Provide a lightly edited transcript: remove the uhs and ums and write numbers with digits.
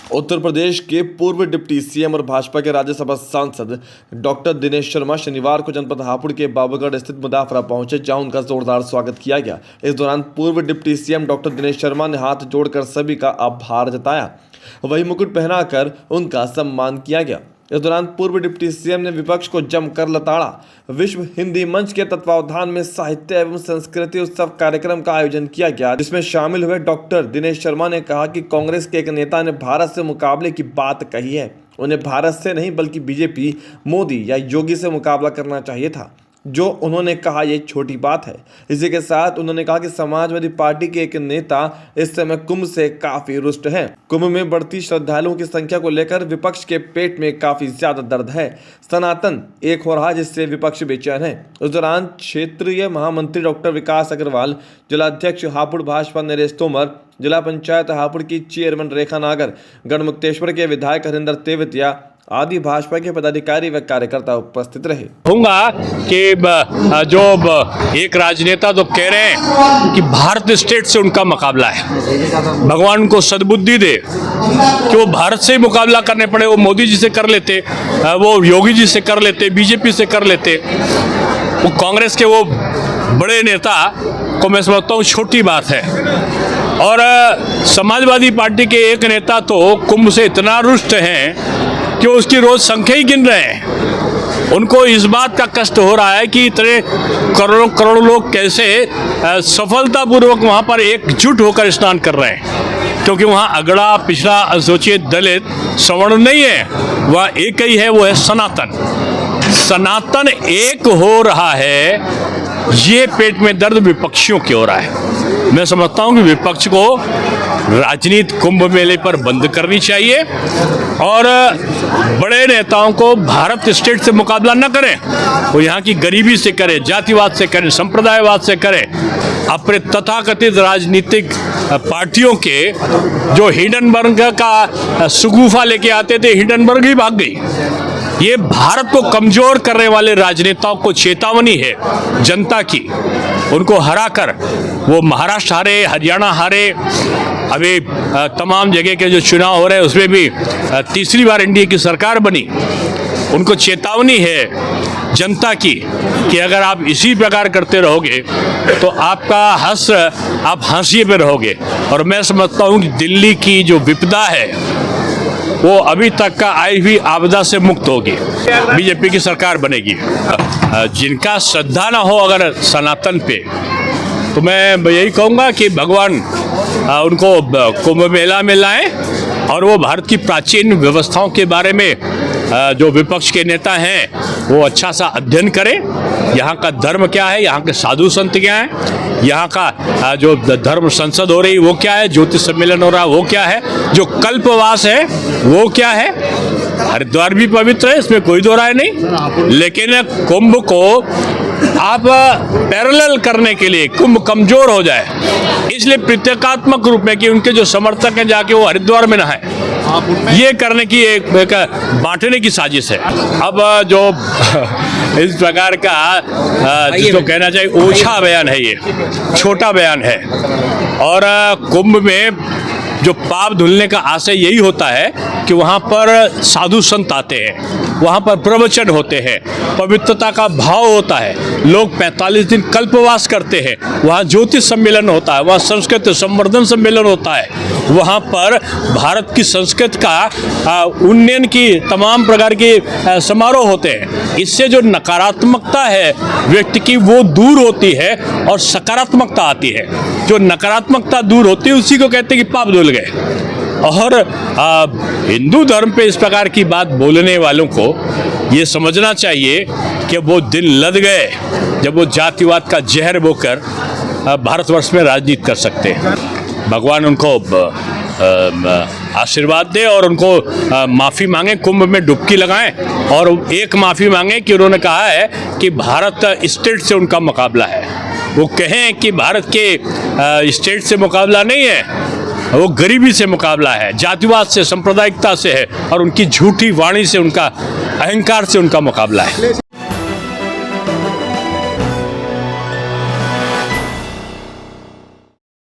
उत्तर प्रदेश के पूर्व deputy CM और भाजपा के राज्यसभा सांसद डॉक्टर दिनेश शर्मा शनिवार को जनपद हापुड़ के बाबूगढ़ स्थित मुदाफरा पहुंचे, जहां उनका जोरदार स्वागत किया गया। इस दौरान पूर्व deputy CM doctor Dinesh Sharma ने हाथ जोड़कर सभी का आभार जताया, वहीं मुकुट पहनाकर उनका सम्मान किया गया। इस दौरान पूर्व डिप्टी सीएम ने विपक्ष को जमकर लताड़ा। विश्व हिंदी मंच के तत्वावधान में साहित्य एवं संस्कृति उत्सव कार्यक्रम का आयोजन किया गया, जिसमें शामिल हुए डॉक्टर दिनेश शर्मा ने कहा कि कांग्रेस के एक नेता ने भारत से मुकाबले की बात कही है। उन्हें भारत से नहीं बल्कि बीजेपी, मोदी या योगी से मुकाबला करना चाहिए था। जो उन्होंने कहा ये छोटी बात है। इसी के साथ उन्होंने कहा कि समाजवादी पार्टी के एक नेता इस समय कुंभ से काफी रुष्ट हैं। कुंभ में बढ़ती श्रद्धालुओं की संख्या को लेकर विपक्ष के पेट में काफी ज्यादा दर्द है। सनातन एक हो रहा जिससे विपक्ष बेचैन है। उस दौरान क्षेत्रीय महामंत्री डॉक्टर विकास अग्रवाल, जिलाध्यक्ष हापुड़ भाजपा नरेश तोमर, जिला पंचायत हापुड़ की चेयरमैन रेखा नागर, गढ़मुक्तेश्वर के विधायक हरिंदर तेवतिया आदि भाजपा के पदाधिकारी व कार्यकर्ता उपस्थित रहे। कहूँगा कि जो एक राजनेता तो कह रहे हैं कि भारत स्टेट से उनका मुकाबला है, भगवान उनको सद्बुद्धि दे कि वो भारत से ही मुकाबला करने पड़े। वो मोदी जी से कर लेते, वो योगी जी से कर लेते, बीजेपी से कर लेते। वो कांग्रेस के वो बड़े नेता को मैं समझता हूँ छोटी बात है। और समाजवादी पार्टी के एक नेता तो कुंभ से इतना रुष्ट हैं कि उसकी रोज संख्या ही गिन रहे हैं। उनको इस बात का कष्ट हो रहा है कि इतने करोड़ों करोड़ लोग कैसे सफलतापूर्वक वहाँ पर एकजुट होकर स्नान कर रहे हैं, क्योंकि वहाँ अगड़ा, पिछड़ा, अनुसूचित, दलित, सवर्ण नहीं है, वह एक ही है, वो है सनातन। सनातन एक हो रहा है, ये पेट में दर्द विपक्षियों की हो रहा है। मैं समझता हूँ कि विपक्ष को राजनीति कुंभ मेले पर बंद करनी चाहिए और बड़े नेताओं को भारत स्टेट से मुकाबला न करें। वो यहाँ की गरीबी से करें, जातिवाद से करें, संप्रदायवाद से करें। अपने तथाकथित राजनीतिक पार्टियों के जो हिंडनबर्ग का सुगुफा लेके आते थे, हिंडनबर्ग ही भाग गई। ये भारत को कमजोर करने वाले राजनेताओं को चेतावनी है जनता की। उनको हराकर वो महाराष्ट्र हारे, हरियाणा हारे, अभी तमाम जगह के जो चुनाव हो रहे हैं उसमें भी तीसरी बार एनडीए की सरकार बनी। उनको चेतावनी है जनता की कि अगर आप इसी प्रकार करते रहोगे तो आपका आप हाशिए पे रहोगे। और मैं समझता हूँ कि दिल्ली की जो विपदा है वो अभी तक का आई हुई आपदा से मुक्त होगी, बीजेपी की सरकार बनेगी। जिनका श्रद्धा ना हो अगर सनातन पे, तो मैं यही कहूँगा कि भगवान उनको कुंभ मेला में लाएं और वो भारत की प्राचीन व्यवस्थाओं के बारे में जो विपक्ष के नेता हैं वो अच्छा सा अध्ययन करें। यहाँ का धर्म क्या है, यहाँ के साधु संत क्या हैं, यहाँ का जो धर्म संसद हो रही वो क्या है, ज्योतिष सम्मेलन हो रहा वो क्या है, जो कल्पवास है वो क्या है। हरिद्वार भी पवित्र है, इसमें कोई दो राय नहीं, लेकिन कुंभ को आप पैरेलल करने के लिए कुंभ कमजोर हो जाए, इसलिए प्रतीकात्मक रूप में कि उनके जो समर्थक हैं जाके वो हरिद्वार में नहाए, ये करने की एक बांटने की साजिश है। अब जो इस प्रकार का जिसको कहना चाहिए ओछा बयान है, ये छोटा बयान है। और कुंभ में जो पाप धुलने का आशय यही होता है कि वहाँ पर साधु संत आते हैं, वहाँ पर प्रवचन होते हैं, पवित्रता का भाव होता है, लोग 45 दिन कल्पवास करते हैं, वहाँ ज्योतिष सम्मेलन होता है, वहाँ संस्कृत संवर्धन सम्मेलन होता है, वहाँ पर भारत की संस्कृत का उन्नयन की तमाम प्रकार के समारोह होते हैं। इससे जो नकारात्मकता है व्यक्ति की वो दूर होती है और सकारात्मकता आती है। जो नकारात्मकता दूर होती है उसी को कहते हैं कि पाप धुल गए। और हिंदू धर्म पे इस प्रकार की बात बोलने वालों को ये समझना चाहिए कि वो दिन लद गए जब वो जातिवाद का जहर बोकर भारतवर्ष में राजनीति कर सकते हैं। भगवान उनको आशीर्वाद दे और उनको माफ़ी मांगे, कुंभ में डुबकी लगाएं और एक माफ़ी मांगे कि उन्होंने कहा है कि भारत स्टेट से उनका मुकाबला है। वो कहें कि भारत के स्टेट से मुकाबला नहीं है, वो गरीबी से मुकाबला है, जातिवाद से, सांप्रदायिकता से है और उनकी झूठी वाणी से, उनका अहंकार से उनका मुकाबला है।